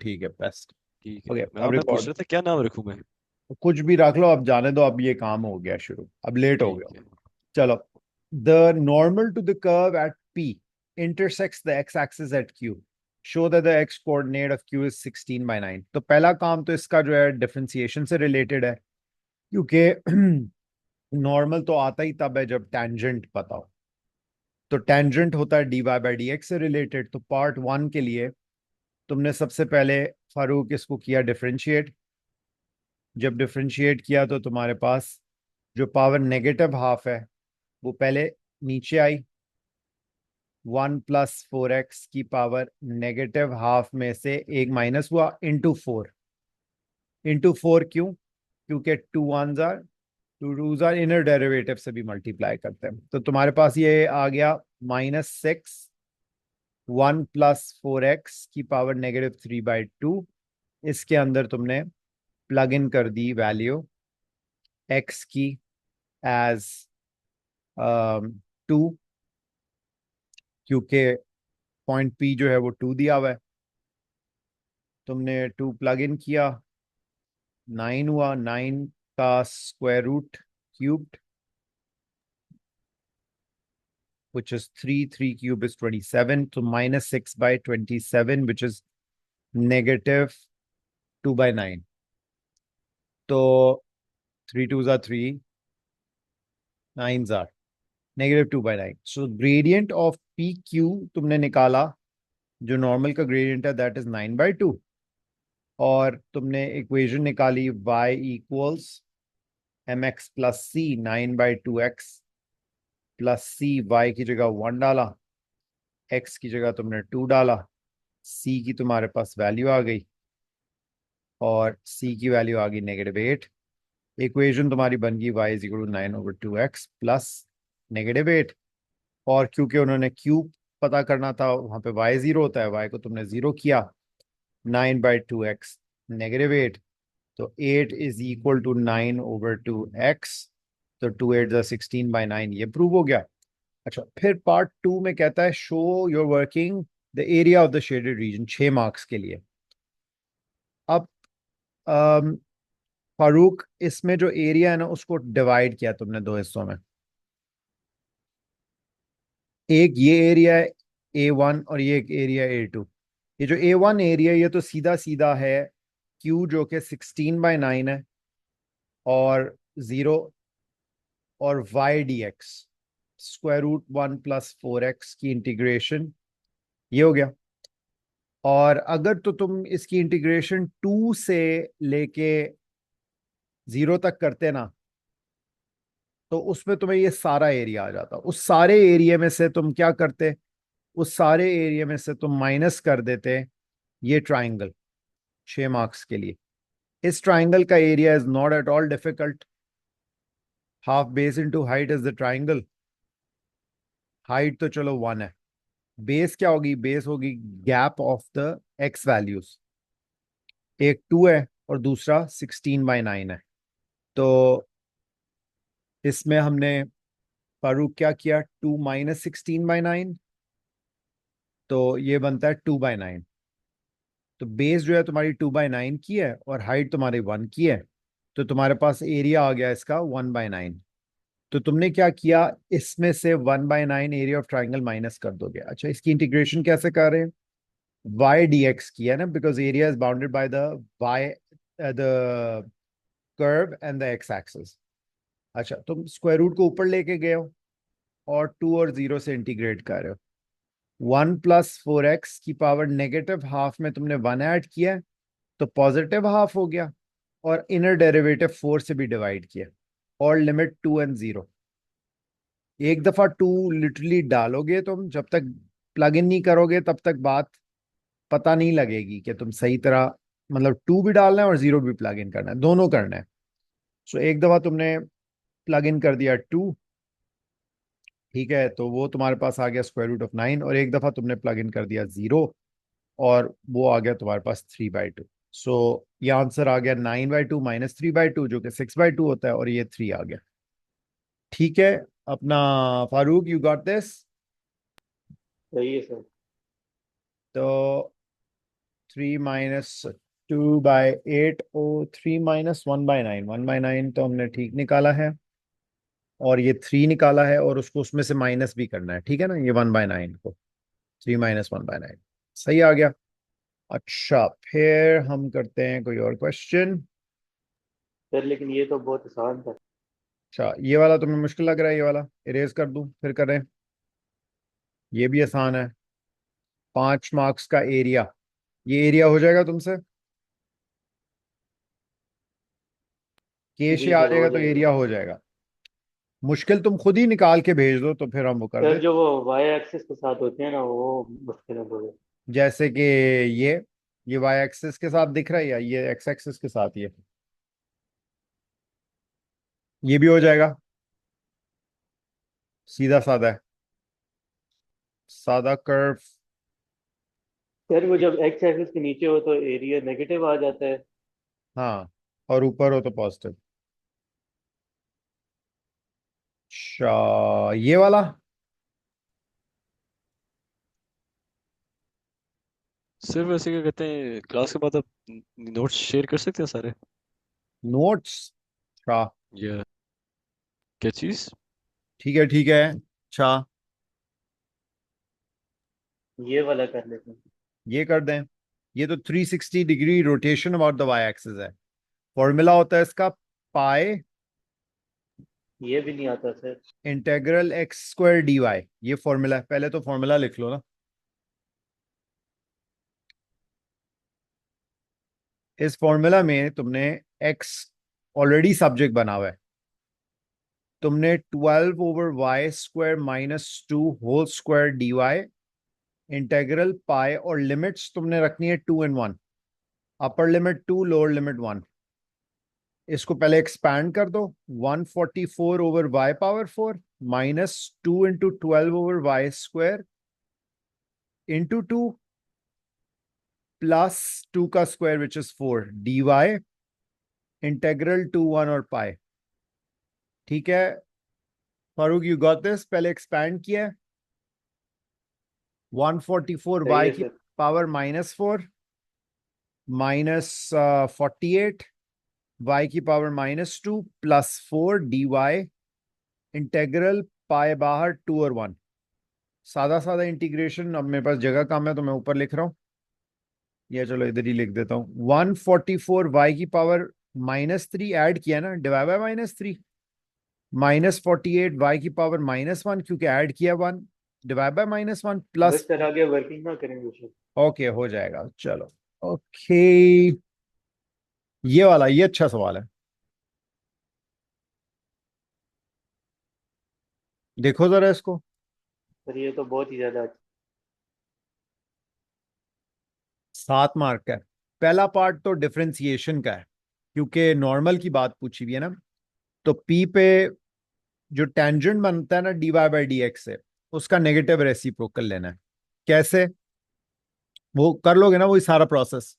ठीक है, बेस्ट। ठीक ओके, है। अब मैं पूछ रिकॉर्ड। रहा था क्या नाम रखूं मैं। कुछ भी रख लो, अब जाने दो, अब ये काम हो गया शुरू, अब लेट हो गया। ठीक है। चलो। The normal to the curve at P intersects the x axis at q. Show that the x coordinate of q is 16/9। तो पहला काम तो इसका जो है डिफरेंशिएशन से रिलेटेड है, क्योंकि नॉर्मल तो आता ही तब है जब टेंजेंट पता हो। तो टेंजेंट होता है D Y by D X से रिलेटेड। तो पार्ट वन के लिए तुमने सबसे पहले फारूक इसको किया डिफरेंशिएट। जब डिफरेंशिएट किया तो तुम्हारे पास जो पावर नेगेटिव हाफ है वो पहले नीचे आई। 1 + 4x की पावर नेगेटिव हाफ में से एक माइनस हुआ, इंटू फोर। इंटू फोर क्यों? क्योंकि टू वन जार टू टू जार इनर डेरिवेटिव से भी मल्टीप्लाई करते हैं। तो तुम्हारे पास ये आ गया -6। 1 + 4x की पावर -3/2। इसके अंदर तुमने प्लग इन कर दी वैल्यू x की एज 2, क्योंकि पॉइंट P जो है वो 2 दिया हुआ है। तुमने 2 प्लग इन किया, 9 हुआ। 9 का square root cubed, which is 3, 3 cube is 27, so -6/27, which is -2/9। तो 3 2s are 3, 9s are -2/9। So gradient of P Q तुमने निकाला, जो नॉर्मल का ग्रेडियंट है, दैट इज 9/2। और तुमने इक्वेशन निकाली y इक्वल्स mx प्लस सी, 9/2x प्लस सी। y की जगह 1 डाला, x की जगह तुमने 2 डाला, c की तुम्हारे पास वैल्यू आ गई, और c की वैल्यू आ गई -8। इक्वेशन तुम्हारी बन गई y is equal to 9/2x plus -8। और क्योंकि उन्होंने क्यूब पता करना था, वहां पे y 0 होता है, y को तुमने 0 किया। 9/2x -8, तो 8 इज इक्वल टू 9/2x। तो 2 8 16/9, ये प्रूव हो गया। अच्छा, फिर पार्ट टू में कहता है show your working the area of the shaded region, 6 marks के लिए। अब अम, फारूक, इसमें जो एरिया है ना, उसको डिवाइड किया तुमने दो हिस्सों में। एक ये एरिया है A1, और ये एक एरिया A2। ये जो A1 एरिया, ये तो सीधा सीधा है Q, जो कि 16/9 है, और 0, और y/dx √1 + 4x की इंटीग्रेशन, ये हो गया। और अगर तो तुम इसकी इंटीग्रेशन 2 से लेके 0 तक करते ना, तो उसमें तुम्हें ये सारा एरिया आ जाता। उस सारे एरिया में से तुम क्या करते? उस सारे एरिया में से तुम माइनस कर देते ये ट्राइंगल, 6 मार्क्स के लिए। इस ट्राइंगल का area is not at all difficult. Half base into height is the triangle. Height तो चलो 1 है, बेस क्या होगी? बेस होगी gap of the x values. एक 2 है और दूसरा 16/9 है। तो इसमें हमने फारूक क्या किया? 2 -16/9, तो ये बनता है 2/9। तो बेस जो है तुम्हारी 2/9 की है, और हाइट तुम्हारी 1 की है। तो तुम्हारे पास एरिया आ गया इसका 1/9। तो तुमने क्या किया? इसमें से 1/9 एरिया ऑफ ट्राइंगल माइनस कर दोगे। अच्छा, इसकी इंटीग्रेशन कैसे कर रहे हैं? y/dx किया ना, because area is bounded by the y, the curve and the x axis. अच्छा, तुम स्क्वायर रूट को ऊपर लेके गए हो, और 2 और 0 से इंटीग्रेट कर रहे हो। 1 + 4x की पावर नेगेटिव हाफ में तुमने 1 ऐड किया है, तो पॉजिटिव हाफ हो गया। और इनर डेरिवेटिव 4 से भी डिवाइड किया, और लिमिट 2 एंड 0। एक दफा 2 लिटरली डालोगे तुम, जब तक प्लग इन नहीं करोगे तब तक बात पता नहीं लगेगी कि तुम सही तरह, मतलब 2 भी डालना है और 0 भी प्लग इन करना है, दोनों करना है। सो एक दफा तुमने प्लग इन कर दिया 2, ठीक है, तो वो तुम्हारे पास आ गया √9। और एक दफा तुमने प्लग इन कर दिया 0, और वो आ गया तुम्हारे पास 3/2। सो ये आंसर आ गया 9/2 -3/2, जो कि 6/2 होता है, और ये 3 आ गया। ठीक है अपना। Farooq, you got this? सही है सर। तो 3 माइनस 2/8 ओ 3 माइनस 1/9, 1/9 तो हमने ठीक निकाला है, और ये 3 निकाला है, और उसको उसमें से माइनस भी करना है, ठीक है ना, ये 1/9 को 3 माइनस 1/9 सही आ गया। अच्छा, फिर हम करते हैं कोई और क्वेश्चन। सर लेकिन ये तो बहुत आसान था। अच्छा, ये वाला तुम्हें मुश्किल लग रहा है, ये वाला इरेज कर दूं फिर करें। ये भी आसान है। 5 मार्क्स का एरिया, ये एरिया हो जाएगा तुमसे, केश जी आ सर हो जाएगा तो जाएगा। एरिया हो जाएगा। मुश्किल तुम खुद ही निकाल के भेज दो तो फिर हम वो कर सर दे। जो वो वाई एक्सिस के साथ होते हैं ना वो मुश्किल है थोड़े। जैसे कि ये ये वाई एक्सिस के साथ दिख रहा है, या ये एक्स एक्सिस के साथ, ये भी हो जाएगा। सीधा साधा है, सादा कर्व। सर वो जब एक्स एक्सिस के नीचे हो तो एरिया नेगेटिव आ जाता है। हाँ, और ऊपर हो तो पॉजिटिव। अच्छा, ये वाला सर वैसे क्या कहते हैं, क्लास के बाद आप नोट्स शेयर कर सकते हैं सारे? नोट्स। अच्छा, या क्या चीज़? ठीक है ठीक है। अच्छा, ये वाला कर लेते हैं। ये कर दें। ये तो 360 degree rotation about the Y axis है। फॉर्मूला होता है इसका पाई ये भी नहीं आता सर। Integral x² dy। ये फॉर्मूला है, पहले तो फॉर्मूला लिख लो ना। इस फॉर्मूला में तुमने x ऑलरेडी सब्जेक्ट बना हुआ है। तुमने 12/y² - 2 whole square dy integral pi, और लिमिट्स तुमने रखनी है 2 and 1, upper limit 2, lower limit 1। इसको पहले एक्सपैंड कर दो। 144/y⁴ -2 × 12/y² × 2 +2 का square which is 4 dy integral 2, 1 और पाई। ठीक है फारूक, यू गॉट दिस। पहले एक्सपैंड किया है। 144 सही y है की सर। पावर -4 -48 y की पावर -2 +4 dy इंटेग्रल पाई बाहर 2 और 1। सादा सादा इंटीग्रेशन। अब मेरे पास जगह कम है तो मैं ऊपर लिख रहा हूं, या चलो इधर ही लिख देता हूं। 144 y की पावर -3 ऐड किया ना, डिवाइड बाय -3, -48 y की पावर -1 क्योंकि ऐड किया 1, डिवाइड बाय -1 बस प्लस। सर आगे वर्किंग ना करेंगे सर। ओके, हो जाएगा चलो। ओके, ये वाला ये अच्छा सवाल है, देखो जरा इसको। सर ये तो बहुत ही ज्यादा अच्छा। 7 मार्क का है। पहला पार्ट तो डिफरेंशिएशन का है, क्योंकि नॉर्मल की बात पूछी हुई है ना। तो पी पे जो टेंजेंट बनता है ना dy/dx से, उसका नेगेटिव रेसिप्रोकल लेना है। कैसे? वो कर लोगे ना, वही सारा प्रोसेस,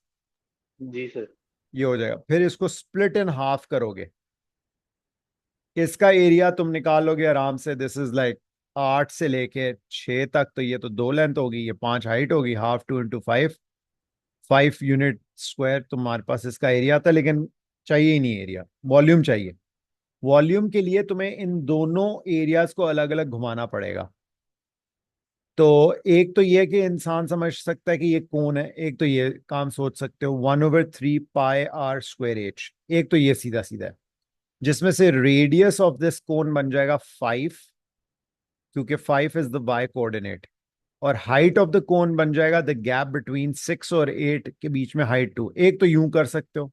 जी सर। ये हो जाएगा। फिर इसको स्प्लिट इन हाफ करोगे, इसका एरिया तुम निकालोगे आराम से। दिस इज लाइक 8 से लेके 6 तक, तो ये तो 2 लेंथ होगी, ये 5 हाइट होगी। हाफ 2 × 5, 5 यूनिट स्क्वायर तुम्हारे पास इसका एरिया था। लेकिन चाहिए ही नहीं एरिया, वॉल्यूम चाहिए। वॉल्यूम के लिए तुम्हें इन दोनों एरियाज को अलग अलग घुमाना पड़ेगा। तो एक तो ये कि इंसान समझ सकता है कि ये कौन है, एक तो ये काम सोच सकते हो 1/3 πr²h। एक तो ये सीधा सीधा है, जिसमें से रेडियस ऑफ दिस कोन बन जाएगा 5, क्योंकि 5 इज द वाई कोऑर्डिनेट। और हाइट ऑफ द कोन बन जाएगा द गैप बिटवीन 6 और 8 के बीच में हाइट 2। एक तो यूं कर सकते हो।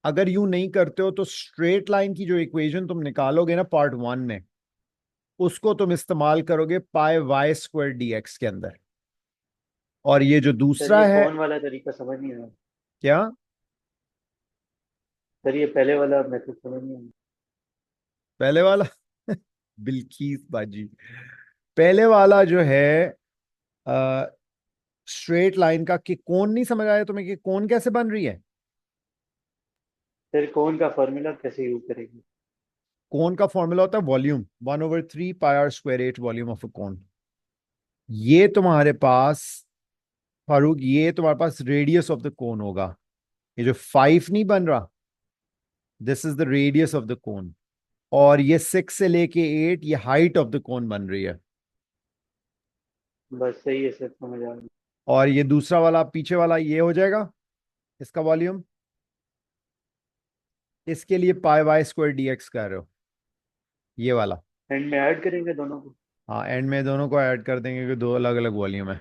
अगर यूं नहीं करते हो तो स्ट्रेट लाइन की जो इक्वेशन तुम निकालोगे ना पार्ट 1 में, उसको तुम इस्तेमाल करोगे πy² dx के अंदर। और ये जो सर ये दूसरा है, कौन वाला तरीका समझ नहीं आया। क्या? सर ये पहले वाला मेथड समझ नहीं आया। पहले वाला बिल्किस बाजी, पहले वाला जो है स्ट्रेट लाइन का, कि कौन नहीं समझ आया तुम्हें कि कौन कैसे बन रही है? सर कौन का फॉर्मूला कैसे यूज करेंगे। कौन का फॉर्मूला होता है volume, 1/3 πr²h volume of a कौन। ये तुम्हारे पास फारूक, ये तुम्हारे पास रेडियस ऑफ द कोन होगा। ये जो 5 नहीं बन रहा, this is the radius of the cone. और ये 6 से लेके 8, ये हाइट ऑफ द कोन बन रही है। बस सही है सर, समझ आ गया। और ये दूसरा वाला पीछे वाला ये हो जाएगा इसका वॉल्यूम। इसके लिए पाई वाई स्क्वायर डी एक्स कर रहे हो, ये वाला। एंड में ऐड करेंगे दोनों को। हाँ, एंड में दोनों को ऐड कर देंगे कि दो अलग अलग वॉल्यूम है।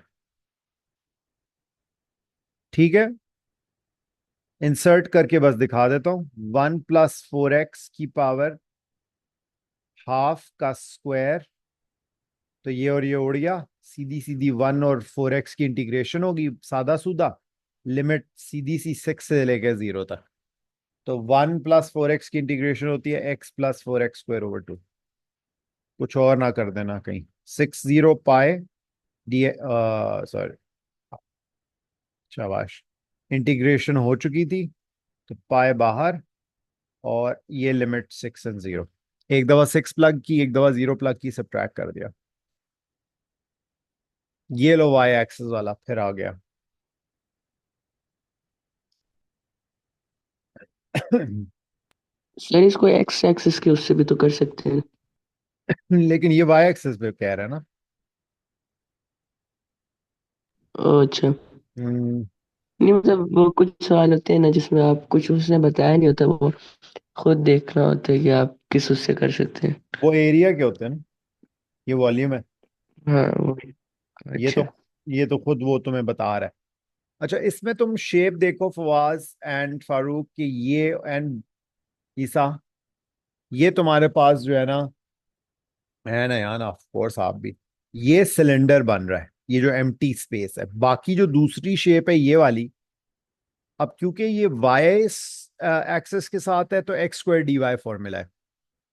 ठीक है, इंसर्ट करके बस दिखा देता हूं। 1 + 4x की पावर हाफ का स्क्वायर, तो ये और ये उड़ गया। सीधी सीधी 1 और 4x की इंटीग्रेशन होगी, सादा सूदा। लिमिट सीधी सी 6 से लेके 0 तक। तो 1 + 4x की इंटीग्रेशन होती है x + 4x² / 2। कुछ और ना कर देना कहीं। 60 पाए डी, सॉरी, शाबाश, इंटीग्रेशन हो चुकी थी। तो पाए बाहर, और ये लिमिट 6 और 0। एक दफा 6 प्लग की, एक दफा 0 प्लग की, सब्ट्रैक्ट कर दिया। ये लो वाई एक्सिस वाला फिर आ गया। सर इसको एक्स एक्सिस के उससे भी तो कर सकते हैं। लेकिन ये वाई एक्सिस पे कह रहा है ना। अच्छा। हम्म, नहीं मतलब वो कुछ सवाल होते हैं ना जिसमें आप कुछ उसने बताया नहीं होता, वो खुद देखना होता है कि आप किस उससे कर सकते हैं। वो एरिया के होते हैं ना, ये वॉल्यूम है। हाँ वो। ये तो अच्छा। ये तो खुद वो तुम्हें बता रहा है। अच्छा, इसमें तुम शेप देखो फवाज एंड फारूक की, ये एंड ईसा, ये तुम्हारे पास जो है ना यार, ऑफ कोर्स आप भी, ये सिलेंडर बन रहा है, ये जो एम्प्टी स्पेस है। बाकी जो दूसरी शेप है ये वाली, अब क्योंकि ये वाई एक्सेस के साथ है तो x² dy फॉर्मूला है।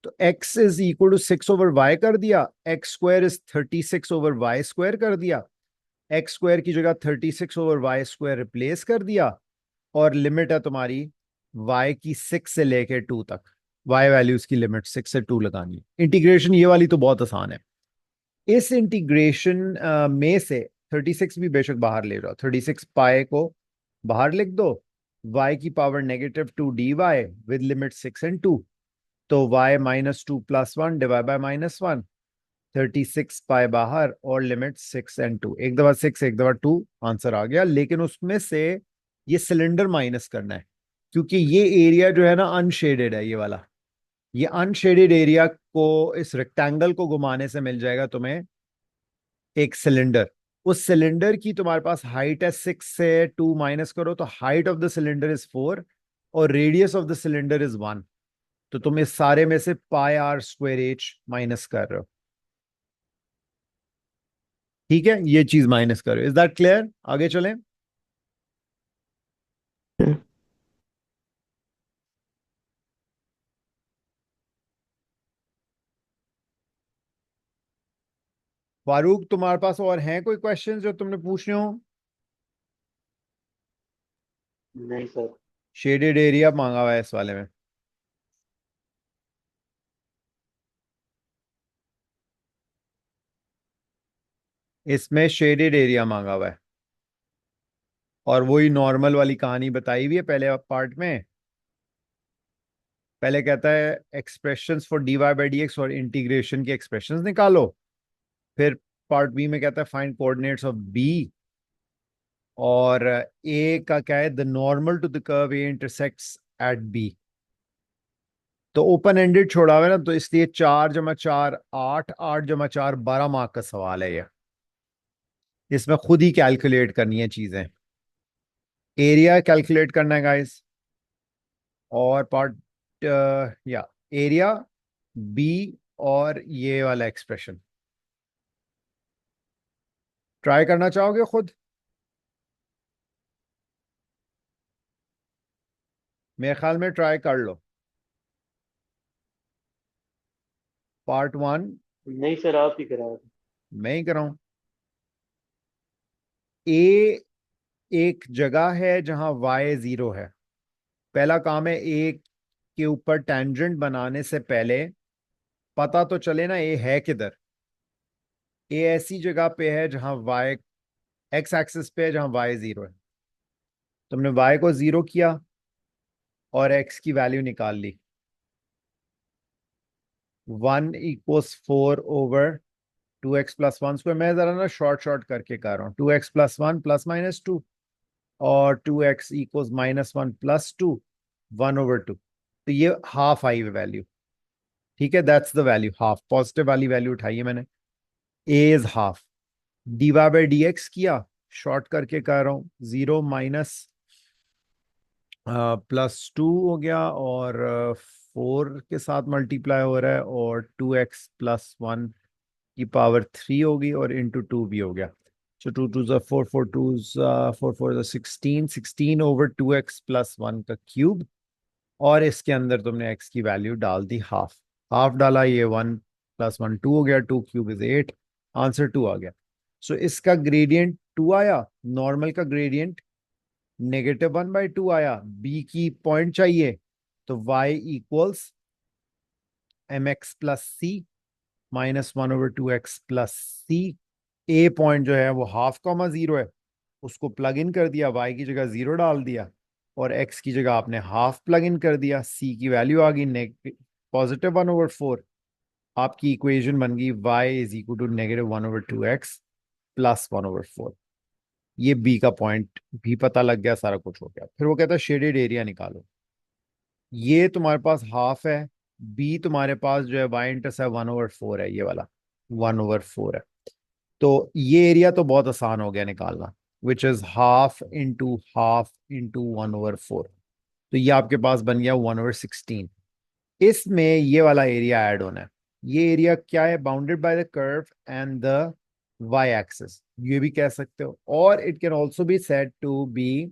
तो x = 6/y कर दिया, x² = 36/y² कर दिया, x² की जगह 36/y² रिप्लेस कर दिया। और लिमिट है तुम्हारी y की 6 से लेके 2 तक। y वैल्यूज की लिमिट 6 से 2 लगानी है। इंटीग्रेशन ये वाली तो बहुत आसान है। इस इंटीग्रेशन में से 36 भी बेशक बाहर ले जाओ, 36 पाए को बाहर लिख दो। y की पावर -2 dy विद लिमिट 6 और 2। तो y -2 + 1 डिवाइड बाय -1, 36 पाए बाहर और लिमिट 6 और 2। एक दफा 6, एक दफा 2, आंसर आ गया। लेकिन उसमें से ये सिलेंडर माइनस करना है, क्योंकि ये एरिया जो है ना अनशेडेड है, ये वाला। ये अनशेडेड एरिया को, इस रेक्टेंगल को घुमाने से मिल जाएगा तुम्हें एक सिलेंडर। उस सिलेंडर की तुम्हारे पास हाइट है 6 से 2 माइनस करो तो height of the cylinder is 4 और radius of the cylinder is 1। तो तुम इस सारे में से πr² माइनस कर रहे हो। ठीक है, ये चीज माइनस करो। Is that clear? आगे चलें। फारूक, तुम्हारे पास और हैं कोई क्वेश्चन जो तुमने पूछने हो? नहीं सर। शेडेड एरिया मांगा हुआ है इस वाले में। इसमें शेडेड एरिया मांगा हुआ है, और वही नॉर्मल वाली कहानी बताई हुई है पहले पार्ट में। पहले कहता है एक्सप्रेशंस फॉर dy/dx और इंटीग्रेशन की एक्सप्रेशंस निकालो। फिर पार्ट बी में कहता है फाइंड कोऑर्डिनेट्स ऑफ बी। और ए का क्या है, the normal to the curve A intersects at B. तो ओपन एंडेड छोड़ा हुआ है ना, तो इसलिए 4 + 4 8, 8 + 4 12 मार्क का सवाल है ये। इसमें खुद ही कैलकुलेट करनी है चीजें। एरिया कैलकुलेट करना है गाइस, और पार्ट, या एरिया, बी, और ये वाला एक्सप्रेशन ट्राई करना चाहोगे खुद? मेरे ख्याल में ट्राई कर लो। पार्ट 1 नहीं सर, आप ही करा दो। मैं ही कराऊं। ए एक जगह है जहां y 0 है। पहला काम है ए के ऊपर टेंजेंट बनाने से पहले पता तो चले ना ए है किधर। ए ऐसी जगह पे है जहां y एक्स एक्सिस पे जहां y 0 है, तुमने y को 0 किया और x की वैल्यू निकाल ली। 1 इक्वल्स 4/2x+1 स्क्वायर। मैं जरा ना शॉर्ट शॉर्ट करके कर रहा हूँ। 2x+1 +-2 और 2x इक्वल्स -1 +2, 1/2। तो ये हाफ आई वैल्यू। ठीक है, that's the value half. Positive वाली वैल्यू उठाई है मैंने। a is half. dy/dx किया, शॉर्ट करके कर रहा हूँ। 0 माइनस +2 हो गया और 4 के साथ मल्टीप्लाई हो रहा है और 2x+1 की पावर 3 होगी और इंटू 2 भी हो गया। सो 2 2 4 4 2 4 4 16 16/2x+1 का क्यूब। और इसके अंदर तुमने x की वैल्यू डाल दी हाफ। हाफ डाला, ये 1+1 2 हो गया, 2 क्यूब इज 8, आंसर 2 आ गया। सो इसका ग्रेडियंट 2 आया। नॉर्मल का ग्रेडियंट -1/2 आया। b की पॉइंट चाहिए तो y equals mx+c -1/2x+c। a point जो है वो ½ 0 है, उसको प्लग इन कर दिया, y की जगह 0 डाल दिया और x की जगह आपने हाफ प्लग इन कर दिया। c की वैल्यू आ गई +1/4। आपकी इक्वेशन बन गई y is equal to -1/2x+1/4। ये बी का पॉइंट भी पता लग गया, सारा कुछ हो गया। फिर वो कहता है शेडेड एरिया निकालो। ये तुम्हारे पास हाफ है, बी तुम्हारे पास जो है वाई इंटरसेप्ट 1/4 है, ये वाला 1/4 है। तो ये एरिया तो बहुत आसान हो गया निकालना, विच इज ½ × ½ × 1/4। तो ये आपके पास बन गया 1/16। इसमें ये वाला एरिया ऐड होना है। ये एरिया क्या है? Bounded by the curve and the Y axis, ये भी कह सकते हो। और it can also be said to be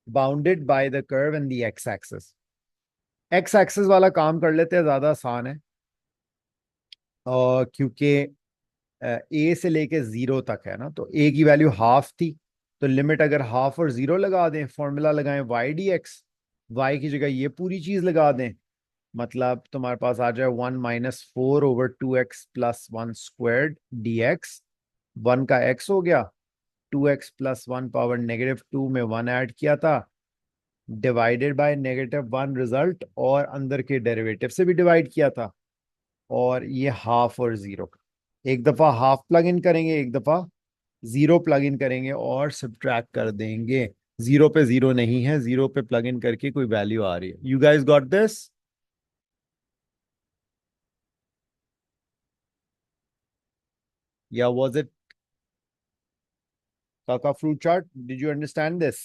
bounded by the curve and the X axis. X axis वाला काम कर लेते हैं, ज्यादा आसान है। और क्योंकि ए से लेके 0 तक है ना, तो ए की वैल्यू हाफ थी, तो लिमिट अगर हाफ और 0 लगा दें, फॉर्मूला लगाएं y/dx, y की जगह ये पूरी चीज लगा दें, मतलब तुम्हारे पास आ जाए 1 - 4/2x+1 स्क्वायर्ड dx। 1 का x हो गया, 2x+1 पावर -2 में 1 ऐड किया था, डिवाइडेड बाय -1 रिजल्ट, और अंदर के डेरिवेटिव से भी डिवाइड किया था। और ये हाफ और 0, एक दफा हाफ प्लग इन करेंगे, एक दफा 0 प्लग इन करेंगे और सब्ट्रैक्ट कर देंगे। 0 पे 0 नहीं है, 0 पे प्लग इन करके कोई वैल्यू आ रही है। You guys got this? या वाज इट काका fruit chart? Did you understand this?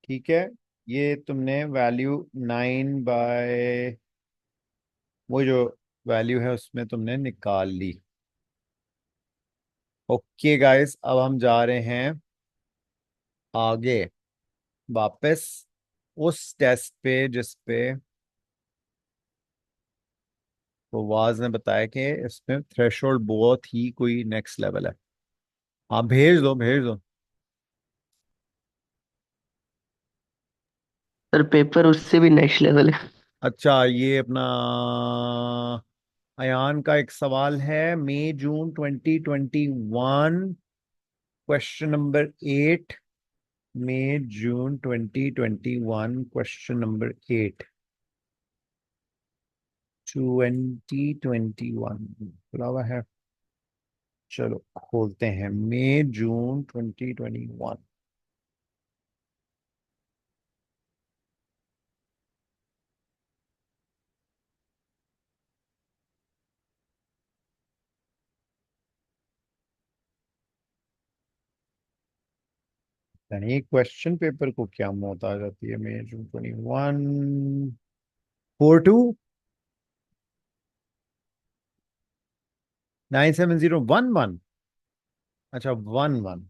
ठीक है, ये तुमने वैल्यू 9/, वो जो वैल्यू है उसमें तुमने निकाल ली। ओके गाइस, अब हम जा रहे हैं आगे वापस उस टेस्ट पे जिस पे फवाज ने बताया कि इसमें थ्रेशोल्ड बहुत ही कोई नेक्स्ट लेवल है। हाँ, भेज दो भेज दो। सर पेपर उससे भी नेक्स्ट लेवल है। अच्छा, ये अपना अयान का एक सवाल है, मई जून 2021, क्वेश्चन नंबर 8। मई जून 2021, क्वेश्चन नंबर 8। 2021 खुला हुआ है, चलो खोलते हैं। मई जून 2021। यानी क्वेश्चन पेपर को क्या मौत आ जाती है? मई जून 21, 42 97011। अच्छा, 11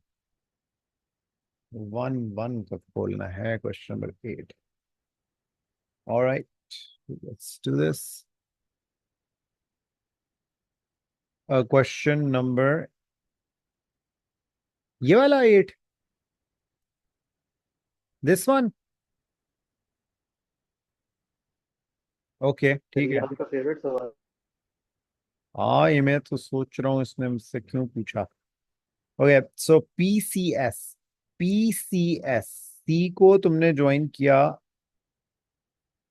11 का खोलना है question number 8। Alright, let's do this. Question number, ये वाला 8, दिस वन। ओके, ठीक है। रियान का फेवरेट सवाल। हाँ, ये मैं तो सोच रहा हूँ इसने मुझसे क्यों पूछा। ओके, सो पीसीएस सी को तुमने ज्वाइन किया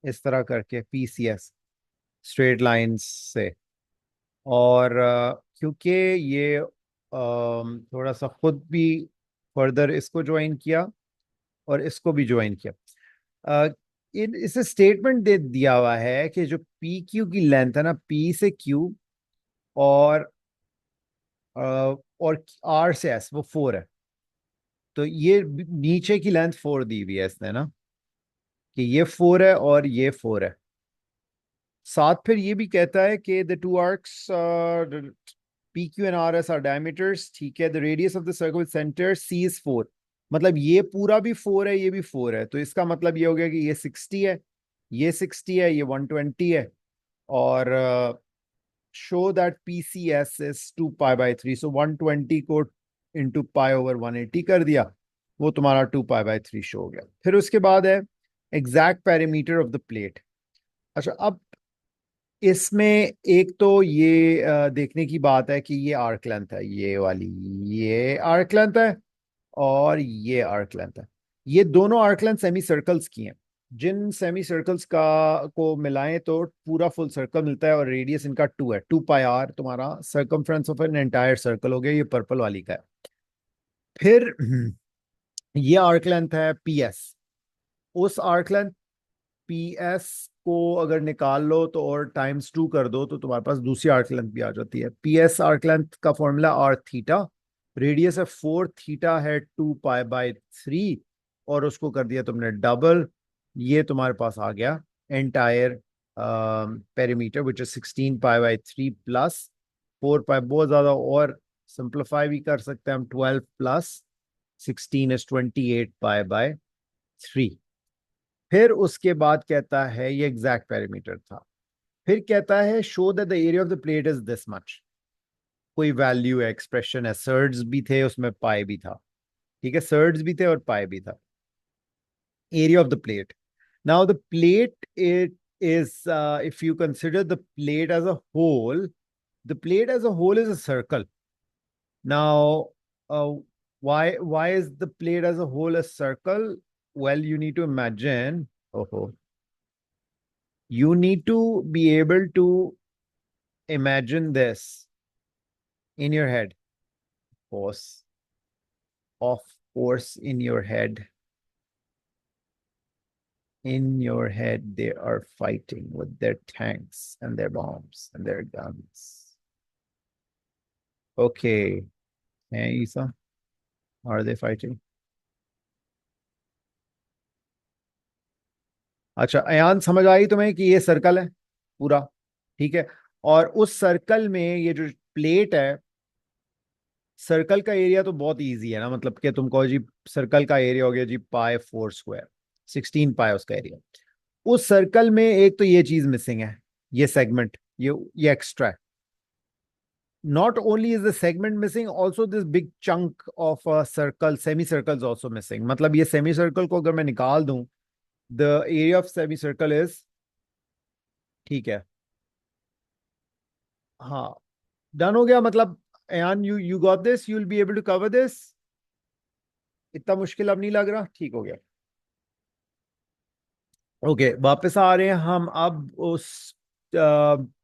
इस तरह करके, पीसीएस स्ट्रेट लाइंस से। और क्योंकि ये थोड़ा सा खुद भी फर्दर इसको ज्वाइन किया और इसको भी ज्वाइन किया। इसे स्टेटमेंट दे दिया हुआ है कि जो पी क्यू की लेंथ है ना, पी से क्यू और आर से एस, वो 4 है। तो ये नीचे की लेंथ 4 दी हुई है इसने ना, कि ये 4 है और ये 4 है। साथ फिर ये भी कहता है कि the two arcs P Q and R S are diameters, ठीक है। The radius of the circle centre C is 4। मतलब ये पूरा भी 4 है, ये भी 4 है, तो इसका मतलब ये हो गया कि ये 60 है, ये 60 है, ये 120 है। और show that P C S is 2 pi by 3। So 120 को इंटू पाई ओवर 180 कर दिया, वो तुम्हारा 2 पाई बाई 3 शो हो गया। फिर उसके बाद है exact perimeter of the plate. अच्छा, अब इसमें एक तो ये देखने की बात है कि ये आर्क लेंथ है, ये वाली, ये आर्क लेंथ है और ये आर्क लेंथ है। ये दोनों आर्क लेंथ सेमी सर्कल्स की हैं। जिन सेमी सर्कल्स का को मिलाएं तो पूरा फुल सर्कल मिलता है, और रेडियस इनका 2 है। 2 पाई आर तुम्हारा circumference of an entire circle हो गया, ये पर्पल वाली का है। फिर ये आर्क लेंथ है पीएस। उस आर्क लेंथ पीएस को अगर निकाल लो तो और टाइम्स 2 कर दो तो तुम्हारे पास दूसरी आर्क लेंथ भी आ जाती है। पीएस आर्क लेंथ का फॉर्मूला आर थीटा, रेडियस है 4, थीटा है 2 पाई बाई 3, और उसको कर दिया तुमने डबल। ये तुम्हारे पास आ गया entire perimeter which is 16 pi by 3 plus 4 पाई। बहुत ज्यादा और सिंप्लीफाई भी कर सकते हैं हम, 12 प्लस 16 इज 28 पाई बाई 3। फिर उसके बाद कहता है, ये एग्जैक्ट पेरीमीटर था। फिर कहता है show that the area of the plate is this much. कोई वैल्यू है, एक्सप्रेशन है, सर्ड्स भी थे उसमें, पाई भी था, ठीक है, सर्ड्स भी थे और पाई भी था। Area of the plate, now the plate it is if you consider the plate as a whole, the plate as a whole is a circle. Now why is the plate as a whole a circle? Well, you need to imagine, you need to be able to imagine this in your head. Of course, in your head they are fighting with their tanks and their bombs and their guns. Okay. Hey, Isa, are they fighting? अच्छा अयान, समझ आई तुम्हें कि ये circle है पूरा, ठीक है। और उस सर्कल में ये जो प्लेट है, सर्कल का एरिया तो बहुत इजी है ना, मतलब कि तुम कहो जी सर्कल का एरिया हो गया जी पाई 4 स्क्वायर, 16 पाई उसका एरिया। उस सर्कल में एक तो ये चीज मिसिंग है, ये सेगमेंट, ये एक्स्ट्रा है। Not only is the segment missing, also this big chunk of a circle, semicircle is also missing. मतलब ये semicircle को अगर मैं निकाल दूं, the area of semicircle is, ठीक है, हाँ, डन हो गया। मतलब and you got this, you will be able to cover this. इतना मुश्किल अब नहीं लग रहा, ठीक हो गया। ओके, वापस आ रहे हैं हम अब उस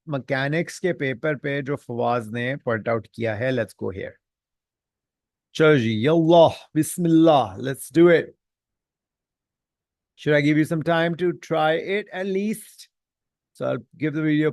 मैकेनिक्स के पेपर पे जो फवाज ने पॉइंट आउट किया है। Let's go here. चलो जी, यल्लाह बिस्मिल्लाह, let's do it. Should I give you some time to try it at least? So I'll give the video